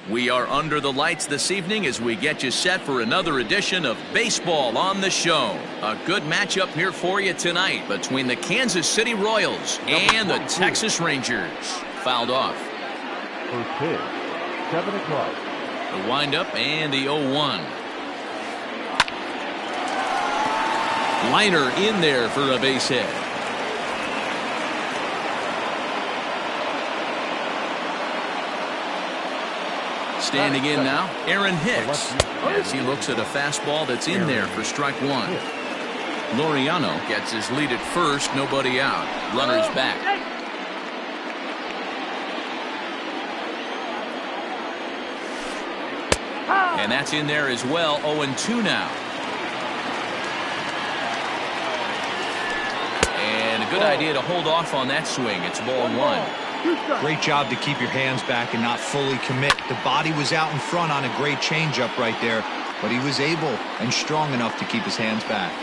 We are under the lights this evening as we get you set for another edition of Baseball on the Show. A good matchup here for you tonight between the Kansas City Royals and the Texas Rangers. Fouled off. First pitch, 7 o'clock. The windup and the 0-1. Liner in there for a base hit. Standing in now, Aaron Hicks, as he looks at a fastball that's in there for strike one. Laureano gets his lead at first, nobody out. Runner's back. And that's in there as well, 0-2 now. And a good idea to hold off on that swing. It's ball one. Great job to keep your hands back and not fully commit. The body was out in front on a great changeup right there, but he was able and strong enough to keep his hands back.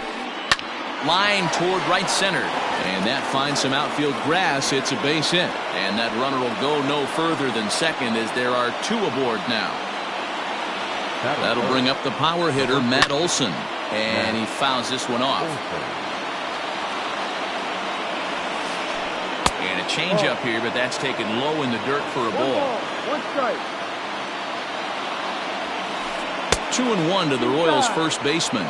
Line toward right center, and that finds some outfield grass. It's a base hit, and that runner will go no further than second as there are two aboard now. That'll bring up the power hitter, Matt Olson, and he fouls this one off. And a changeup here, but that's taken low in the dirt for a ball. 2-1 to the Royals' first baseman.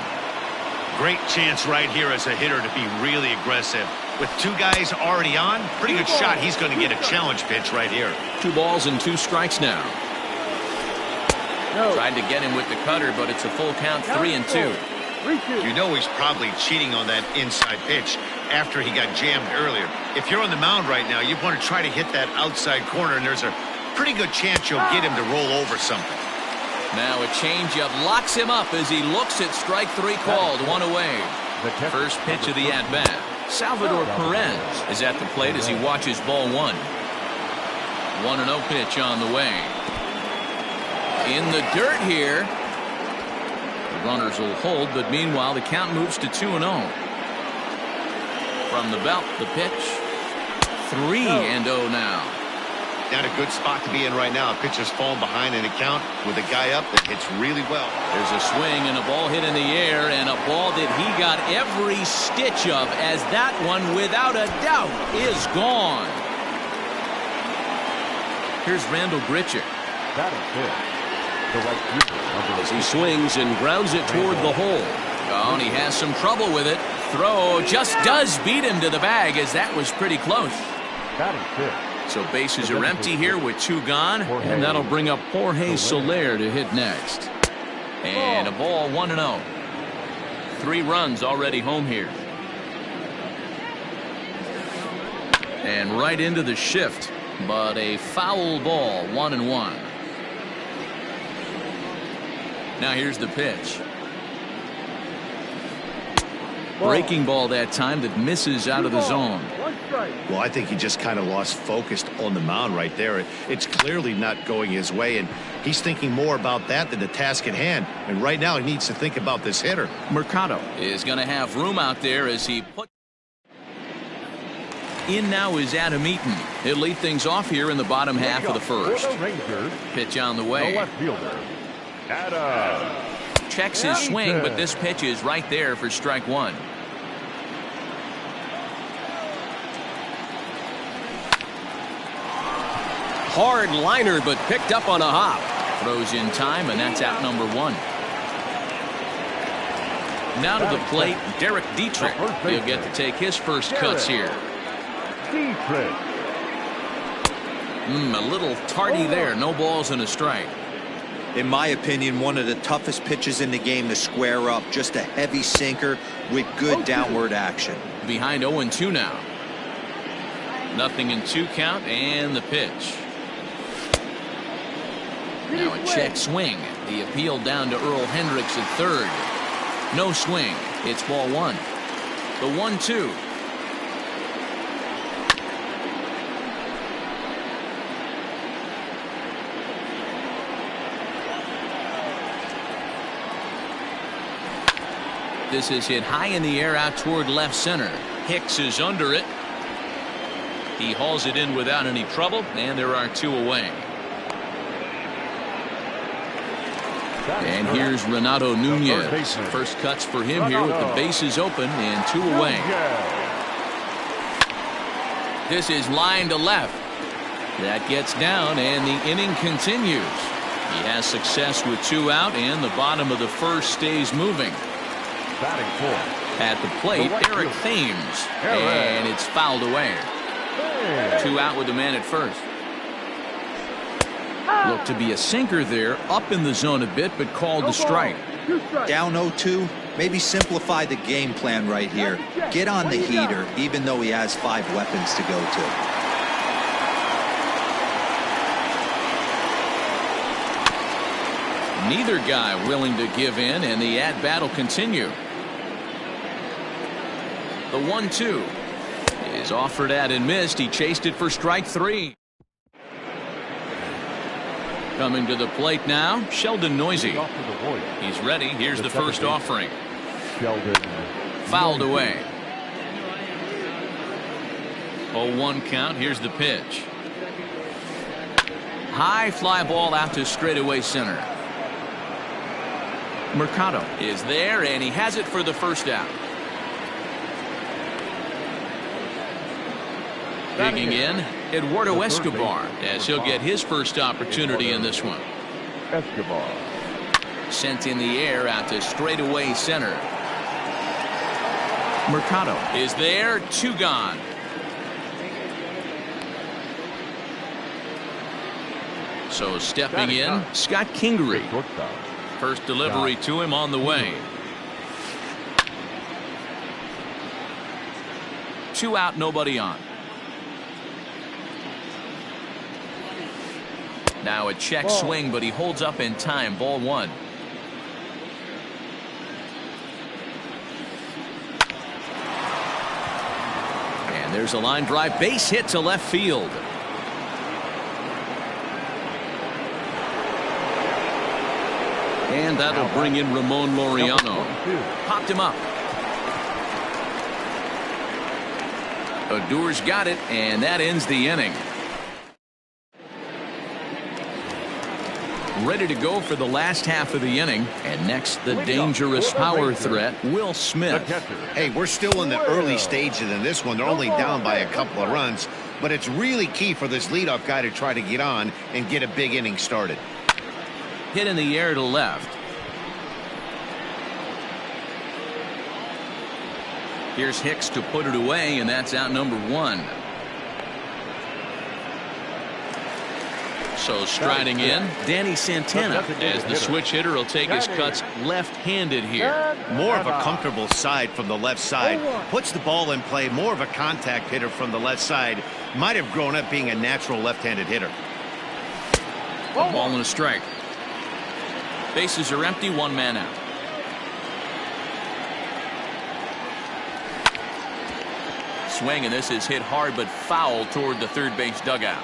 Great chance right here as a hitter to be really aggressive. With two guys already on, pretty good shot. He's going to get a challenge pitch right here. 2 balls and 2 strikes now. Tried to get him with the cutter, but it's a full count, 3-2. You know he's probably cheating on that inside pitch after he got jammed earlier. If you're on the mound right now, you want to try to hit that outside corner, and there's a pretty good chance you'll get him to roll over something. Now a changeup locks him up as he looks at strike 3 called, 1 away. First pitch of the at-bat. Salvador Perez is at the plate as he watches ball 1. 1-0 pitch on the way. In the dirt here. The runners will hold, but meanwhile the count moves to 2-0. From the belt, the pitch. 3-0 now. Not a good spot to be in right now. A pitcher's falling behind in a count with a guy up that hits really well. There's a swing and a ball hit in the air, and a ball that he got every stitch of, as that one, without a doubt, is gone. Here's Randall Grichuk. As he swings and grounds it toward the hole. Oh, and he has some trouble with it. Throw just does beat him to the bag, as that was pretty close. So bases are empty here with 2 gone, and that'll bring up Jorge Soler to hit next. And a ball, 1-0. 3 runs already home here. And right into the shift, but a foul ball, 1-1. Now here's the pitch. Breaking ball that time that misses out of the zone. Well, I think he just kind of lost focus on the mound right there. It's clearly not going his way, and he's thinking more about that than the task at hand. And right now he needs to think about this hitter. Mercado is going to have room out there as he put in. Now is Adam Eaton. He'll lead things off here in the bottom half of the first. Pitch on the way. Checks his swing, but this pitch is right there for strike 1. Hard liner, but picked up on a hop. Throws in time, and that's out number 1. Now to the plate, Derek Dietrich. He'll get to take his first cuts here. A little tardy there. No balls and a strike. In my opinion, one of the toughest pitches in the game to square up. Just a heavy sinker with good downward action. Behind 0-2 now. 0-2 count, and the pitch. Now a check swing. The appeal down to Earl Hendricks at third. No swing. It's ball 1. The 1-2. This is hit high in the air out toward left center. Hicks is under it. He hauls it in without any trouble, and there are 2 away. And here's Renato Nunez. First cuts for him here with the bases open and 2 away. This is line to left. That gets down and the inning continues. He has success with 2 out and the bottom of the first stays moving. Batting fourth. At the plate, Eric Thames. And it's fouled away. 2 out with the man at first. Looked to be a sinker there, up in the zone a bit, but called the strike. Down 0-2, maybe simplify the game plan right here. Get on the heater, even though he has 5 weapons to go to. Neither guy willing to give in, and the at-bat will continue. The 1-2 is offered at and missed. He chased it for strike 3. Coming to the plate now, Sheldon Noise. He's ready. Here's the first offering. Fouled away. 0-1 count. Here's the pitch. High fly ball out to straightaway center. Mercado is there, and he has it for the first out. Digging in, Eduardo Escobar, as he'll get his first opportunity in this one. Escobar. Sent in the air out to straightaway center. Mercado is there, 2 gone. So stepping in, Scott Kingery. First delivery to him on the way. 2 out, nobody on. Now a check swing, but he holds up in time. Ball 1. And there's a line drive, base hit to left field. And that'll bring in Ramon Laureano. Popped him up. Odor's got it, and that ends the inning. Ready to go for the last half of the inning. And next, the dangerous power threat, Will Smith. Hey, we're still in the early stages in this one. They're only down by a couple of runs, but it's really key for this leadoff guy to try to get on and get a big inning started. Hit in the air to left. Here's Hicks to put it away, and that's out number 1. So striding in, Danny Santana, as the switch hitter will take his cuts left-handed here. More of a comfortable side from the left side. Puts the ball in play. More of a contact hitter from the left side. Might have grown up being a natural left-handed hitter. A ball and a strike. Bases are empty, 1 man out. Swing, and this is hit hard but foul toward the third base dugout.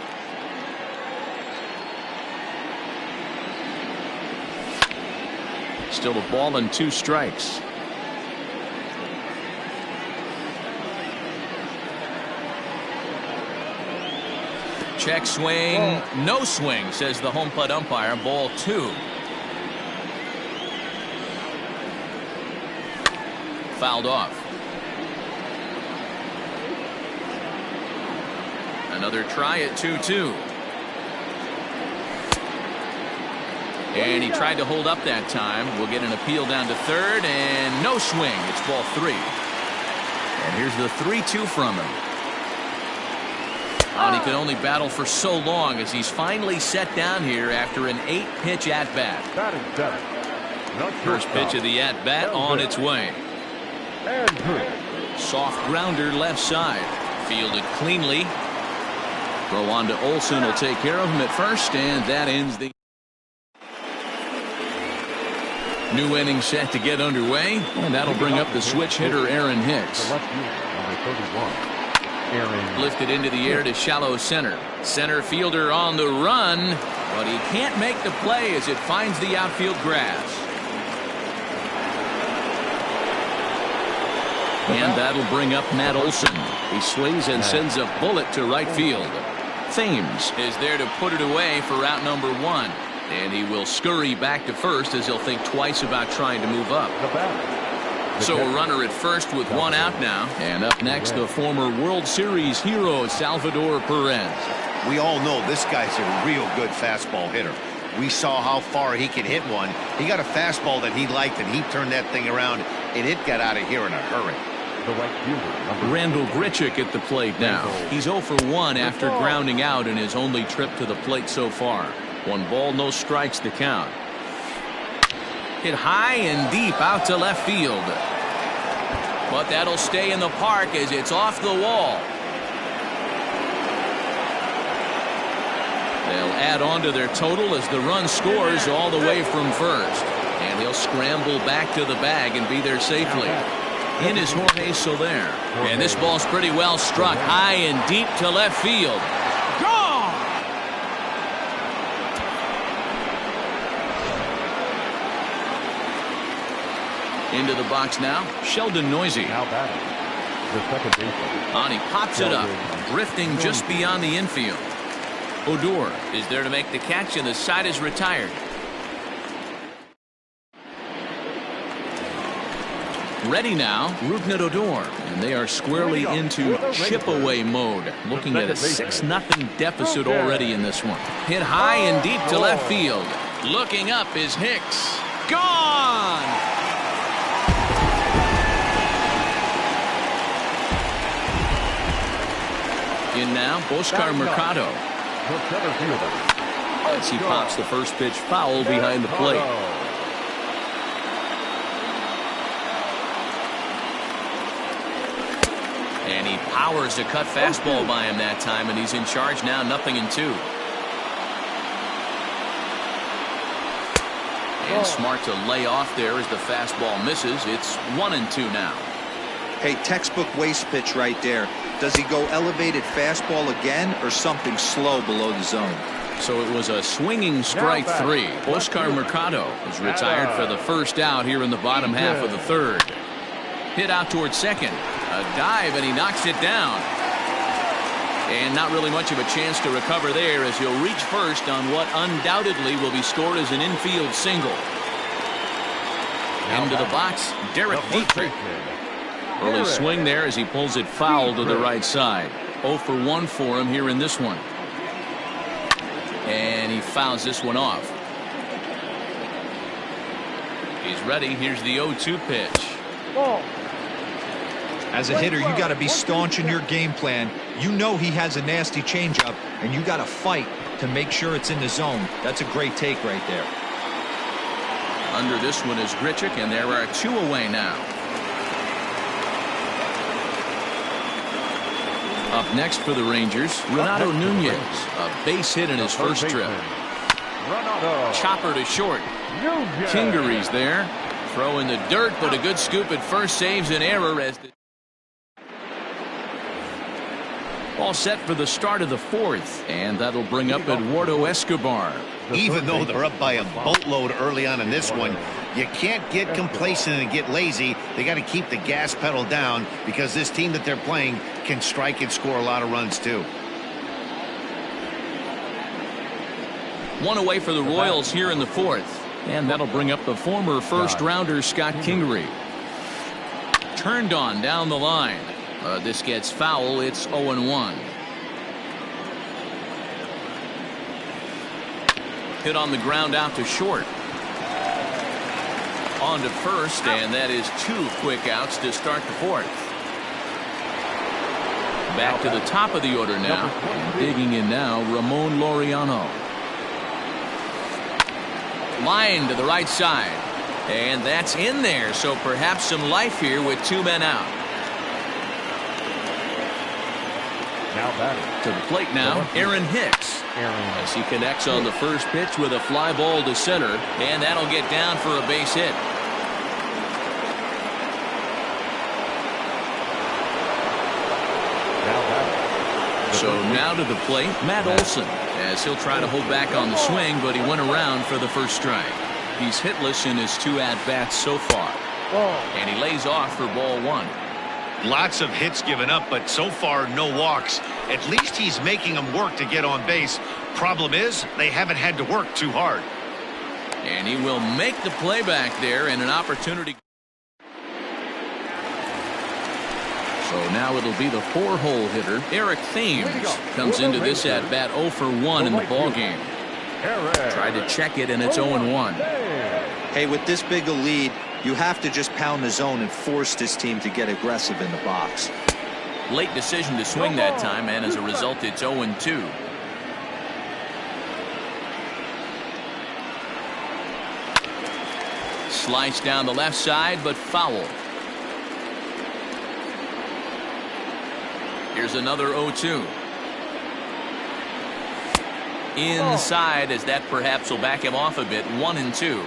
Still a ball and 2 strikes. Check swing, no swing, says the home plate umpire. Ball 2. Fouled off. Another try at 2-2. And he tried to hold up that time. We'll get an appeal down to third, and no swing. It's ball 3. And here's the 3-2 from him. And he could only battle for so long as he's finally set down here after an 8-pitch at-bat. First pitch of the at-bat on its way. Soft grounder left side. Fielded cleanly. Throw on to Olsen will take care of him at first, and that ends the new inning set to get underway, and that'll bring up the switch hitter Aaron Hicks. Lifted into the air to shallow center. Center fielder on the run, but he can't make the play as it finds the outfield grass. And that'll bring up Matt Olson. He swings and sends a bullet to right field. Thames is there to put it away for out number 1. And he will scurry back to first as he'll think twice about trying to move up. So a runner at first with one out now. And up next, the former World Series hero, Salvador Perez. We all know this guy's a real good fastball hitter. We saw how far he can hit one. He got a fastball that he liked, and he turned that thing around, and it got out of here in a hurry. Randall Grichuk at the plate now. He's 0 for 1 after grounding out in his only trip to the plate so far. 1 ball, no strikes to count. Hit high and deep out to left field. But that'll stay in the park as it's off the wall. They'll add on to their total as the run scores all the way from first. And he'll scramble back to the bag and be there safely. In is Jorge Soler. And this ball's pretty well struck high and deep to left field. Gone! Into the box now, Sheldon Noisy. Now batting, the second baseman. On, he pops it up, drifting just beyond the infield. Odor is there to make the catch, and the side is retired. Ready now, Rougned Odor, and they are squarely into chip-away mode, looking at a 6-0 deficit already in this one. Hit high and deep to left field. Looking up is Hicks. Gone! In now, Oscar Mercado. As he pops the first pitch foul behind the plate. And he powers a cut fastball by him that time, and he's in charge now, 0-2. And smart to lay off there as the fastball misses. It's 1-2 now. Hey, textbook waste pitch right there. Does he go elevated fastball again or something slow below the zone? So it was a swinging strike 3. Oscar Mercado is retired for the first out here in the bottom half of the third. Hit out towards second. A dive, and he knocks it down. And not really much of a chance to recover there as he'll reach first on what undoubtedly will be scored as an infield single. Into the box, Derek Dietrich. Early swing there as he pulls it foul to the right side. 0 for 1 for him here in this one. And he fouls this one off. He's ready. Here's the 0-2 pitch. As a hitter, you got to be staunch in your game plan. You know he has a nasty changeup, and you got to fight to make sure it's in the zone. That's a great take right there. Under this one is Grichuk, and there are 2 away now. Up next for the Rangers, Renato Nunez, a base hit in his first trip. Chopper to short. Kingery's there. Throw in the dirt, but a good scoop at first saves an error as the all set for the start of the fourth, and that'll bring up Eduardo Escobar. Even though they're up by a boatload early on in this one, you can't get complacent and get lazy. They got to keep the gas pedal down because this team that they're playing can strike and score a lot of runs too. 1 away for the Royals here in the fourth, and that'll bring up the former first-rounder Scott Kingery. Turned on down the line. This gets foul. It's 0-1. Hit on the ground out to short. On to first, and that is 2 quick outs to start the fourth. Back to the top of the order now. And digging in now, Ramon Laureano. Line to the right side. And that's in there, so perhaps some life here with 2 men out. Now batting. To the plate now, Aaron Hicks. As he connects on the first pitch with a fly ball to center, and that'll get down for a base hit. So now to the plate, Matt Olson, as he'll try to hold back on the swing, but he went around for the first strike. He's hitless in his 2 at-bats so far. And he lays off for ball 1. Lots of hits given up, but so far no walks. At least he's making them work to get on base. Problem is, they haven't had to work too hard. And he will make the play back there and an opportunity. So now it'll be the 4-hole hitter, Eric Thames, comes into this at-bat 0 for 1 in the ballgame. Tried to check it, and it's 0-1. Hey, with this big a lead, you have to just pound the zone and force this team to get aggressive in the box. Late decision to swing that time, and as a result, it's 0-2. Slice down the left side, but foul. Here's another 0-2. Inside, as that perhaps will back him off a bit. 1-2.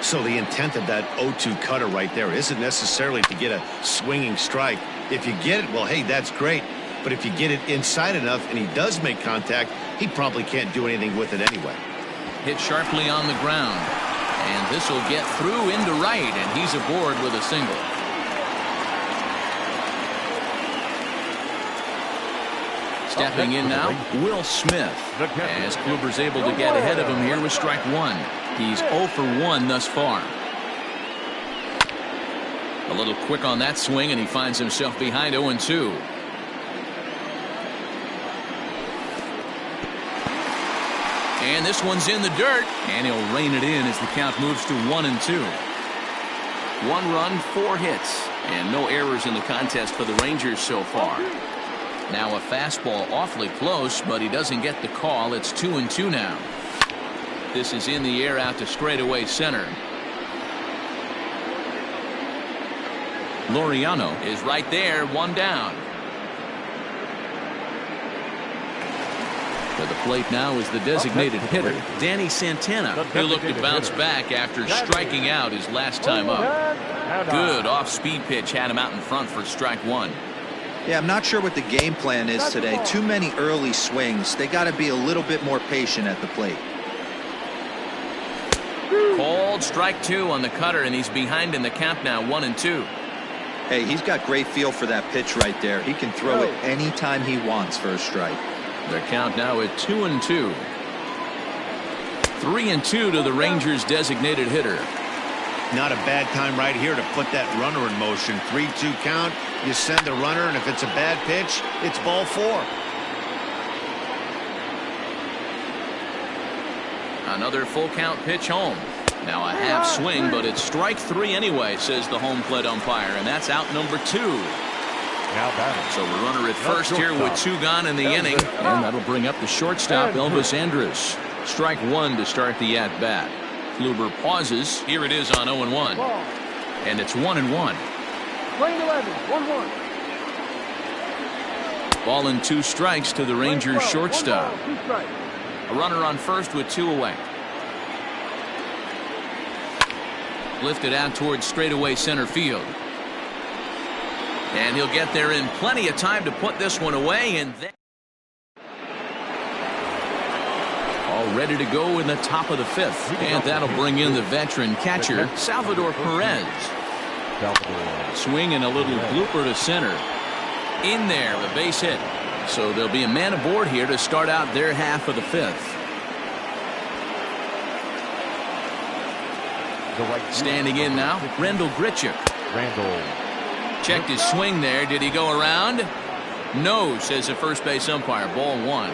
So the intent of that 0-2 cutter right there isn't necessarily to get a swinging strike. If you get it, well, hey, that's great. But if you get it inside enough and he does make contact, he probably can't do anything with it anyway. Hit sharply on the ground. And this will get through into right, and he's aboard with a single. Stepping in now, Will Smith, as Kluber's able to get ahead of him here with strike 1. He's 0 for 1 thus far. A little quick on that swing, and he finds himself behind 0-2. And this one's in the dirt, and he'll rein it in as the count moves to 1-2. 1 run, 4 hits, and no errors in the contest for the Rangers so far. Now a fastball awfully close, but he doesn't get the call. It's 2-2 now. This is in the air out to straightaway center. Laureano is right there, 1 down. To the plate now is the designated hitter, Danny Santana, who looked to bounce back after striking out his last time up. Good off-speed pitch had him out in front for strike 1. Yeah, I'm not sure what the game plan is today. Too many early swings. They got to be a little bit more patient at the plate. Called strike 2 on the cutter, and he's behind in the count now, 1-2. Hey, he's got great feel for that pitch right there. He can throw it anytime he wants for a strike. Their count now at 2-2. 3-2 to the Rangers' designated hitter. Not a bad time right here to put that runner in motion. 3-2 count. You send the runner, and if it's a bad pitch, it's ball 4. Another full count pitch home. Now a half swing, but it's strike 3 anyway, says the home plate umpire, and that's out number 2. So the runner at first here with 2 gone in the inning, and that'll bring up the shortstop, Elvis Andrus. Strike 1 to start the at-bat. Kluber pauses. Here it is on 0-1. And it's 1-1. Playing 11, 1-1. Ball and 2 strikes to the Rangers shortstop. A runner on first with 2 away. Lifted out towards straightaway center field. And he'll get there in plenty of time to put this one away, and then all ready to go in the top of the 5th, and that'll bring in the veteran catcher Salvador Perez. Swing and a little blooper to center. In there, a base hit. So there'll be a man aboard here to start out their half of the 5th. Standing in now, Randall Grichuk. Checked his swing there. Did he go around? No, says the first base umpire. Ball 1.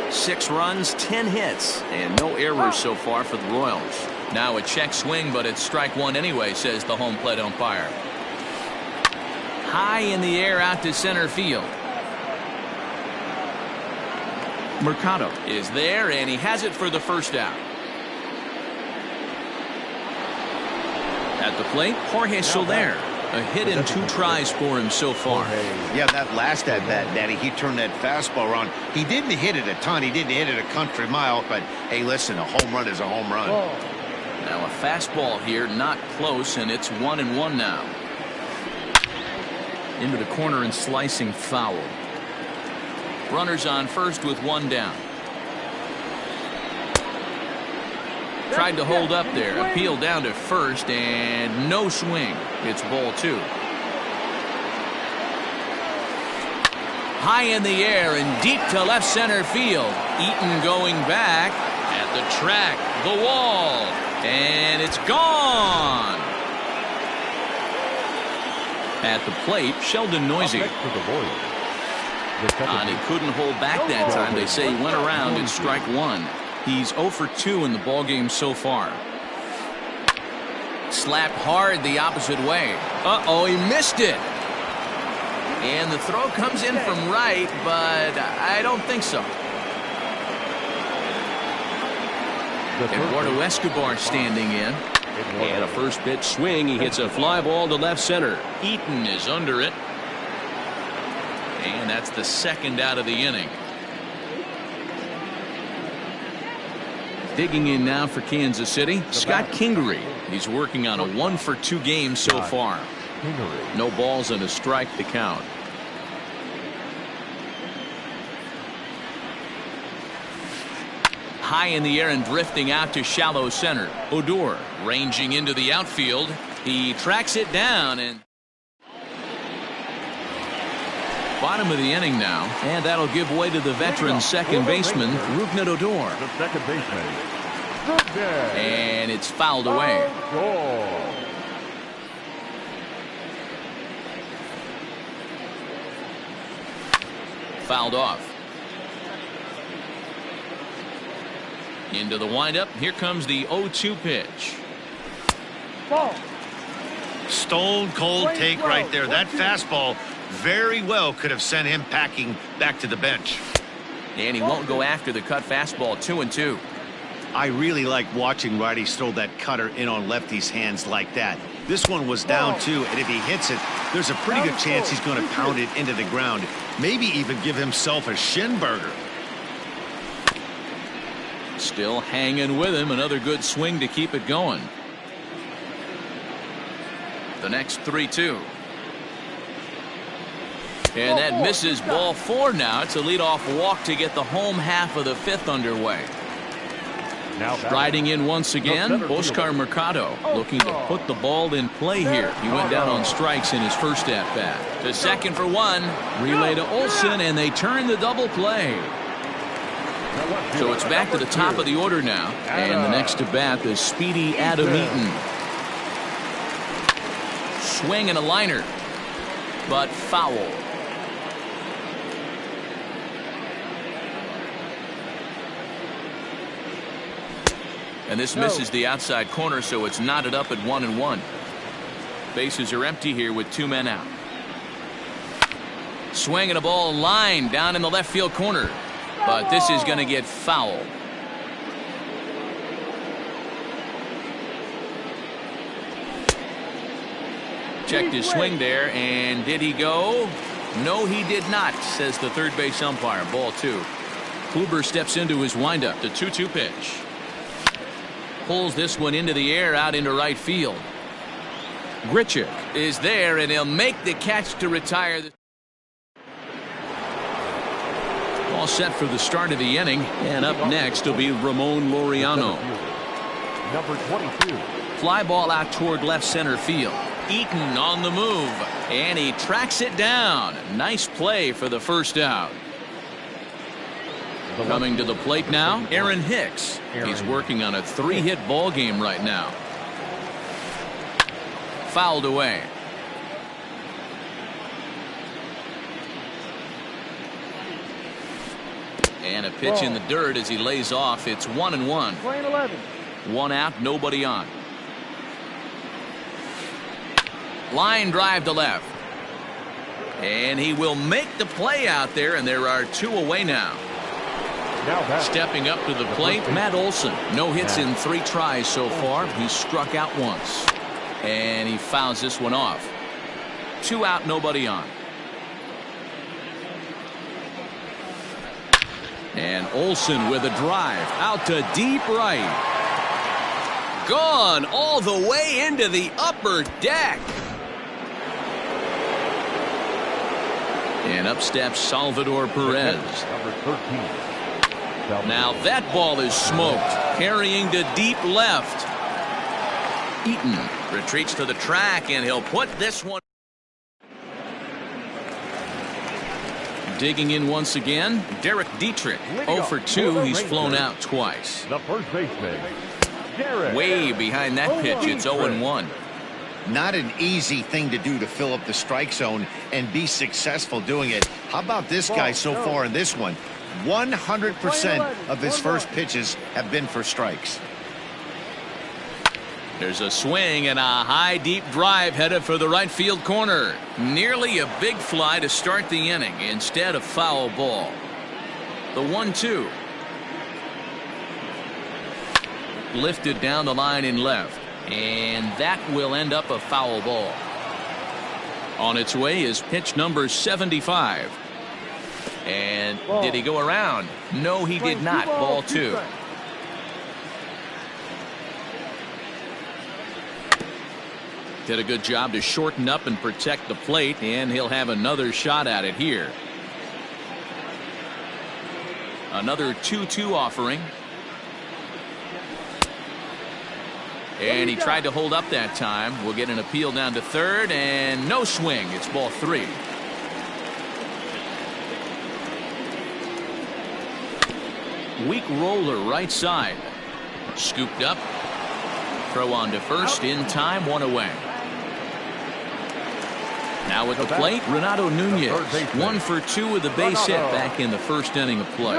6 runs, 10 hits, and no errors so far for the Royals. Now a check swing, but it's strike 1 anyway, says the home plate umpire. High in the air out to center field. Mercado is there, and he has it for the first out. At the plate, Jorge Soler. A hit in 2 tries for him so far. Yeah, that last at-bat, Daddy, he turned that fastball around. He didn't hit it a ton. He didn't hit it a country mile. But, hey, listen, a home run is a home run. Now a fastball here, not close, and it's 1-1 now. Into the corner and slicing foul. Runners on first with 1 down. Tried to hold up there. Appeal down to first, and no swing. It's ball 2. High in the air and deep to left center field. Eaton going back at The track, the wall, and it's gone. At the plate, Sheldon Noisy. And he couldn't hold back that time. They say he went around and strike one. He's 0 for 2 in the ballgame so far. Slapped hard the opposite way. Uh-oh, he missed it. And the throw comes in from right, but I don't think so. Eduardo Escobar standing in. And a first pitch swing. He hits a fly ball to left center. Eaton is under it. And that's the second out of the inning. Digging in now for Kansas City, Scott Kingery. He's working on a 1 for 2 game so far. No balls and a strike to count. High in the air and drifting out to shallow center. Odor ranging into the outfield. He tracks it down and bottom of the inning now, and that'll give way to the veteran second baseman Rougned Odor. The second baseman. And it's fouled away. Fouled off. Into the windup. Here comes the 0-2 pitch. Ball. Stone cold take right there. That fastball very well could have sent him packing back to the bench. And he won't go after the cut fastball. 2-2. I really like watching righties throw that cutter in on lefties' hands like that. This one was down 2, and if he hits it, there's a pretty good chance he's going to pound it into the ground. Maybe even give himself a shin burger. Still hanging with him. Another good swing to keep it going. The next 3-2. And that misses ball 4 now. It's a leadoff walk to get the home half of the 5th underway. Riding in once again, Oscar Mercado looking to put the ball in play here. He went down on strikes in his first at-bat. To second for 1. Relay to Olsen, and they turn the double play. So it's back to the top of the order now. And the next to bat is speedy Adam Eaton. Swing and a liner, but foul. And this misses the outside corner, so it's knotted up at 1-1. Bases are empty here with 2 men out. Swing and a ball line down in the left field corner. But this is going to get foul. Checked his swing there, and did he go? No, he did not, says the third base umpire. Ball 2. Kluber steps into his windup. The 2-2 pitch. Pulls this one into the air out into right field. Grichuk is there, and he'll make the catch to retire. All set for the start of the inning, and up next will be Ramon Laureano. Number 22. Fly ball out toward left center field. Eaton on the move, and he tracks it down. Nice play for the first out. Coming to the plate now, Aaron Hicks. He's working on a 3-hit ball game right now. Fouled away. And a pitch in the dirt as he lays off. It's 1-1. Playing 11. 1 out, nobody on. Line drive to left. And he will make the play out there, and there are 2 away now. Stepping up to the plate, Matt Olson. No hits in 3 tries so far. He's struck out once. And he fouls this one off. 2 out, nobody on. And Olson with a drive out to deep right. Gone all the way into the upper deck. And up steps Salvador Perez. Number 13. Now that ball is smoked, carrying to deep left. Eaton retreats to the track, and he'll put this one. Digging in once again, Derek Dietrich. 0 for 2. He's flown out twice. The first baseman, Derek. Way behind that pitch. It's 0-1. Not an easy thing to do to fill up the strike zone and be successful doing it. How about this guy so far in this one? 100% of his first pitches have been for strikes. There's a swing and a high deep drive headed for the right field corner. Nearly a big fly to start the inning instead of foul ball. The 1-2. Lifted down the line in left. And that will end up a foul ball. On its way is pitch number 75. And did he go around? No, he did not. Ball 2. Did a good job to shorten up and protect the plate, and he'll have another shot at it here. Another 2-2 offering. And he tried to hold up that time. We'll get an appeal down to third, and no swing. It's ball 3. Weak roller right side. Scooped up. Throw on to first in time. 1 away. Now at the plate, Renato Nunez. 1 for 2 with a base hit back in the first inning of play.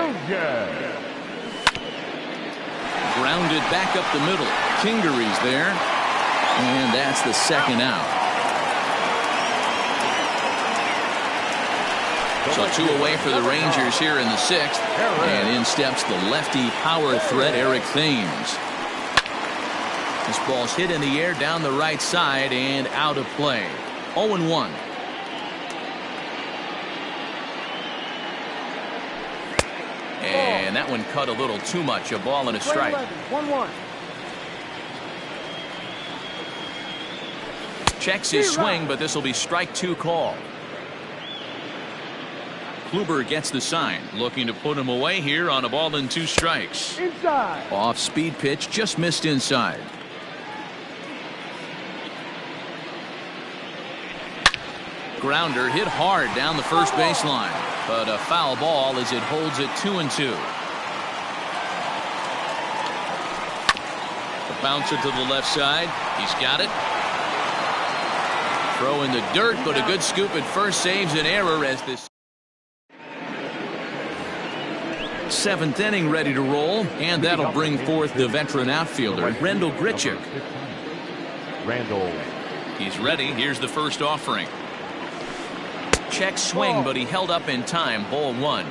Grounded back up the middle. Kingery's there. And that's the second out. So 2 away for the Rangers here in the 6th. And in steps the lefty power threat, Eric Thames. This ball's hit in the air down the right side and out of play. 0-1. And that one cut a little too much. A ball and a strike. 1-1. Checks his swing, but this will be strike 2 call. Kluber gets the sign, looking to put him away here on a ball and 2 strikes. Inside. Off speed pitch, just missed inside. Grounder hit hard down the first baseline, but a foul ball as it holds it 2-2. The bouncer to the left side. He's got it. Throw in the dirt, but a good scoop at first saves an error as this 7th inning ready to roll, and that'll bring forth the veteran outfielder, Randall Grichuk. Randall. He's ready. Here's the first offering. Check swing, but he held up in time. Ball 1.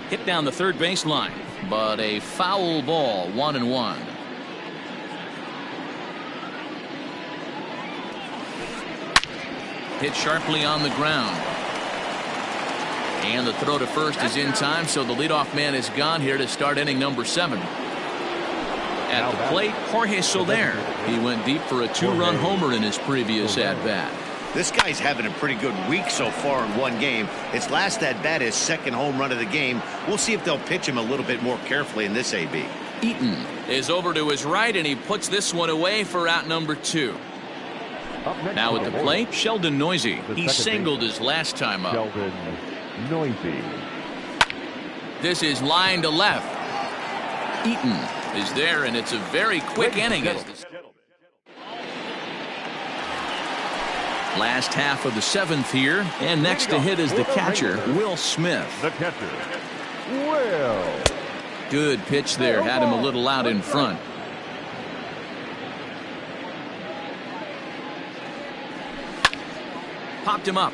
Hit down the third baseline, but a foul ball. 1-1. Hit sharply on the ground. And the throw to first is in time, so the leadoff man is gone here to start inning number 7. At the plate, Jorge Soler. He went deep for a 2-run homer in his previous at-bat. This guy's having a pretty good week so far in one game. His last at-bat is second home run of the game. We'll see if they'll pitch him a little bit more carefully in this AB. Eaton is over to his right, and he puts this one away for out number 2. Now at the plate, Sheldon Noisy. He singled his last time up. Sheldon Noisy. This is line to left. Eaton is there, and it's a very quick inning. Last half of the 7th here, and next to hit is the catcher, Will Smith. The catcher, Will. Good pitch there, had him a little out in front. Popped him up.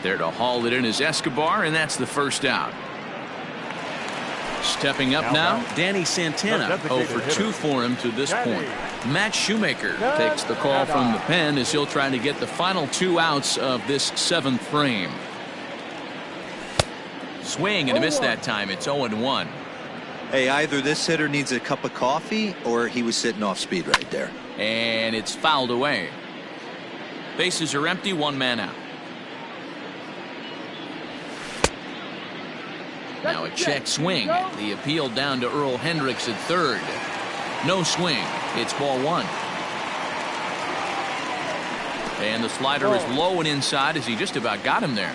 There to haul it in is Escobar, and that's the first out. Stepping up now, Danny Santana. 0 for 2 for him to this point. Matt Shoemaker takes the call from the pen as he'll try to get the final 2 outs of this 7th frame. Swing and a miss that time. It's 0-1. Hey, either this hitter needs a cup of coffee or he was sitting off speed right there. And it's fouled away. Bases are empty, 1 man out. Now a check swing. The appeal down to Earl Hendricks at third. No swing. It's ball one. And the slider is low and inside as he just about got him there.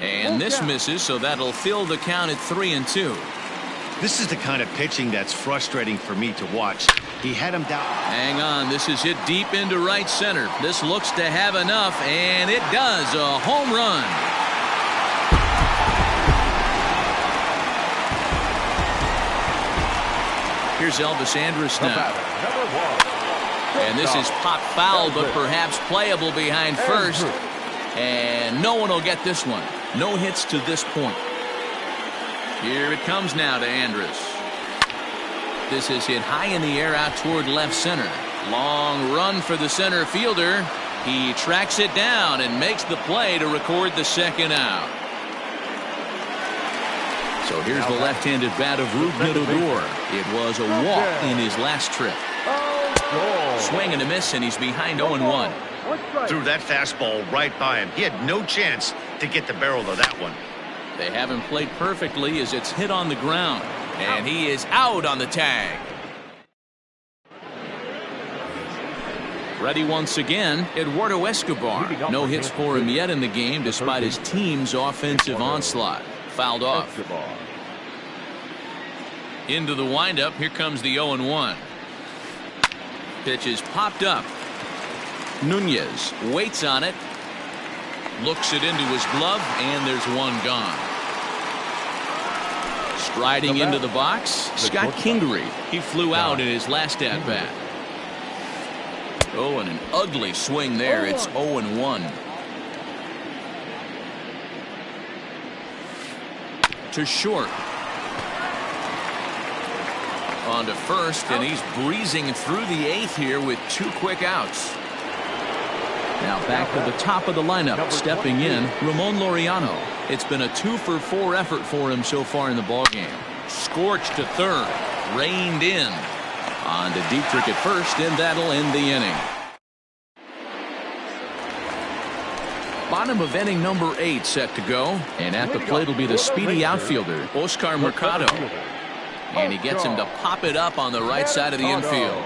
And this misses, so that'll fill the count at 3-2. This is the kind of pitching that's frustrating for me to watch. He had him down. Hang on, this is hit deep into right center. This looks to have enough, and it does. A home run. Here's Elvis Andrus now. And this is pop foul, but perhaps playable behind first. And no one will get this one. No hits to this point. Here it comes now to Andrus. This is hit high in the air out toward left center. Long run for the center fielder. He tracks it down and makes the play to record the second out. So here's the left-handed bat of Rougned Odor. It was a walk in his last trip. Swing and a miss, and he's behind 0-1. Threw that fastball right by him. He had no chance to get the barrel of that one. They haven't played perfectly as it's hit on the ground. And he is out on the tag. Ready once again, Eduardo Escobar. No hits for him yet in the game despite his team's offensive onslaught. Fouled off. Into the windup. Here comes the 0-1. Pitch is popped up. Nunez waits on it. Looks it into his glove, and there's one gone. Striding into the box, Scott Kingery. He flew out in his last at-bat. Oh, and an ugly swing there. It's 0-1. To short. On to first, and he's breezing through the eighth here with 2 quick outs. Now back to the top of the lineup, stepping in, Ramon Laureano. It's been a 2-for-4 effort for him so far in the ballgame. Scorched to third, reined in. On to Dietrich at first, and that'll end the inning. Bottom of inning number 8 set to go, and at the plate will be the speedy outfielder, Oscar Mercado. And he gets him to pop it up on the right side of the infield.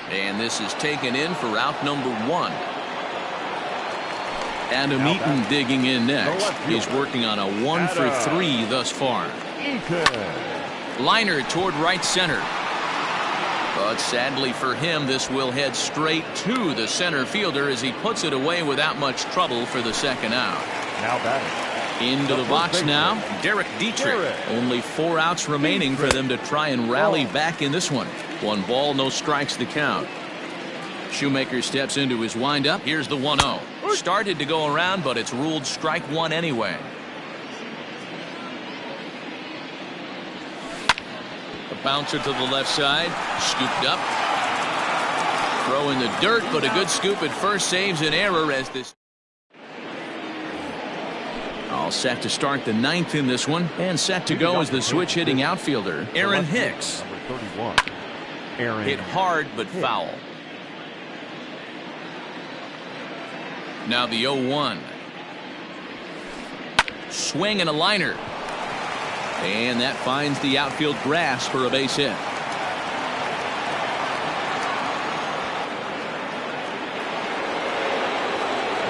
And this is taken in for out number 1. Adam Eaton digging in next. He's working on a 1-for-3 thus far. Liner toward right center. But sadly for him, this will head straight to the center fielder as he puts it away without much trouble for the second out. Now batting. Into the box now, Derek Dietrich. Only 4 outs remaining for them to try and rally back in this one. 1 ball, no strikes the count. Shoemaker steps into his windup. Here's the 1-0. Started to go around, but it's ruled strike 1 anyway. A bouncer to the left side. Scooped up. Throw in the dirt, but a good scoop at first saves an error as this. All set to start the 9th in this one. And set to go is the switch hitting outfielder, Aaron Hicks. Hit hard but foul. Now the 0-1. Swing and a liner. And that finds the outfield grass for a base hit.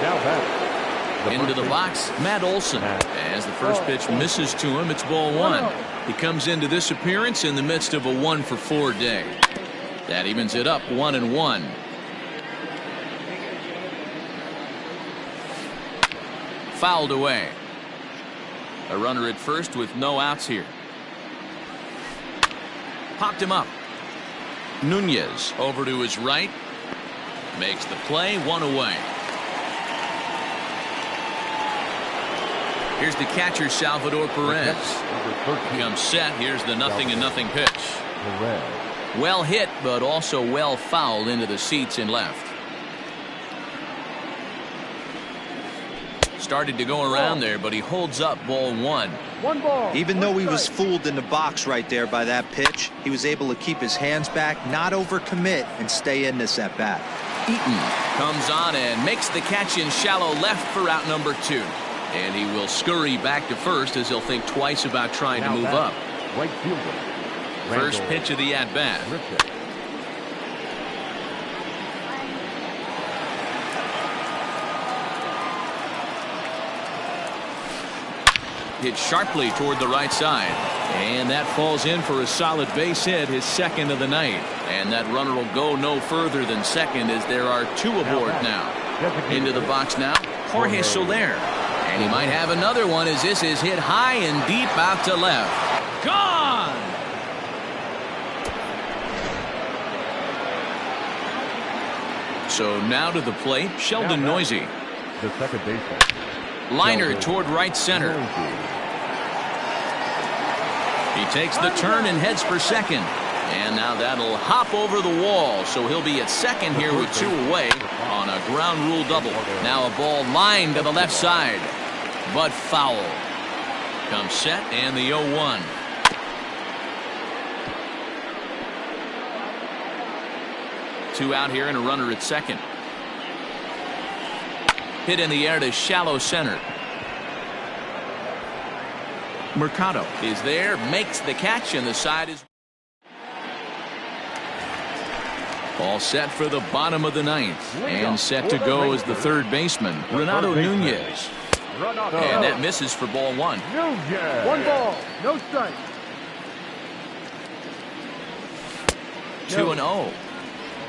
Now batting. Into the box, Matt Olson. As the first pitch misses to him, it's ball 1. He comes into this appearance in the midst of a 1-for-4 day. That evens it up 1-1. Fouled away. A runner at first with no outs here. Popped him up. Nunez over to his right. Makes the play, 1 away. Here's the catcher, Salvador Perez. Comes set. Here's the 0-0 pitch. Well hit, but also well fouled into the seats in left. Started to go around there, but he holds up ball 1. 1 ball. Even though he was fooled in the box right there by that pitch, he was able to keep his hands back, not overcommit, and stay in this at bat. Eaton comes on and makes the catch in shallow left for out number 2. And he will scurry back to first as he'll think twice about trying to move up. Right fielder. First pitch of the at-bat. Hit sharply toward the right side. And that falls in for a solid base hit, his second of the night. And that runner will go no further than second as there are two aboard now. Into the box now, Jorge Soler. And he might have another one as this is hit high and deep out to left. Gone! So now to the plate, Sheldon Noyes. The second baseman. Liner toward right center. He takes the turn and heads for second. And now that'll hop over the wall, so he'll be at second here with two away on a ground rule double. Now a ball lined to the left side, but foul. Comes set and the 0-1. Two out here and a runner at second. Hit in the air to shallow center. Mercado is there, makes the catch, and the side is all set for the bottom of the ninth. And set to go as the third baseman, Renato Nunez. And that misses for ball one. One ball, no strike. 2-0.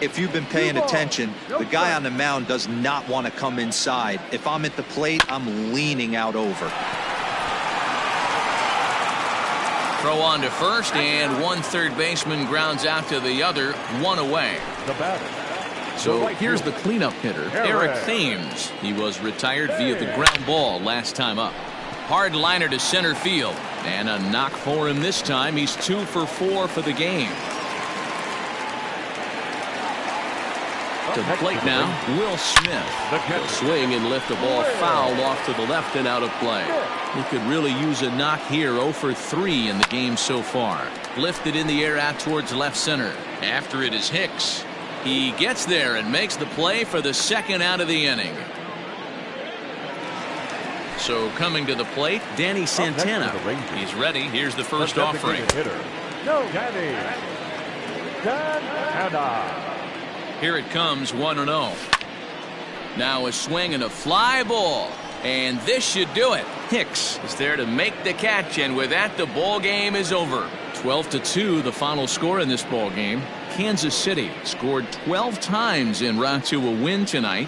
If you've been paying attention, the guy on the mound does not want to come inside. If I'm at the plate, I'm leaning out over. Throw on to first, and one third baseman grounds out to the other, one away. The batter. So here's the cleanup hitter, Eric Thames. He was retired via the ground ball last time up. Hard liner to center field, and a knock for him this time. He's 2 for 4 for the game. To the plate now, Will Smith. He'll swing and lift the ball foul off to the left and out of play. He could really use a knock here. 0 for 3 in the game so far. Lifted in the air out towards left center. After it is Hicks. He gets there and makes the play for the second out of the inning. So coming to the plate, Danny Santana. He's ready. Here's the first offering. Danny Santana. Here it comes, 1-0. Now a swing and a fly ball. And this should do it. Hicks is there to make the catch, and with that, the ball game is over. 12-2, the final score in this ball game. Kansas City scored 12 times en route to a win tonight.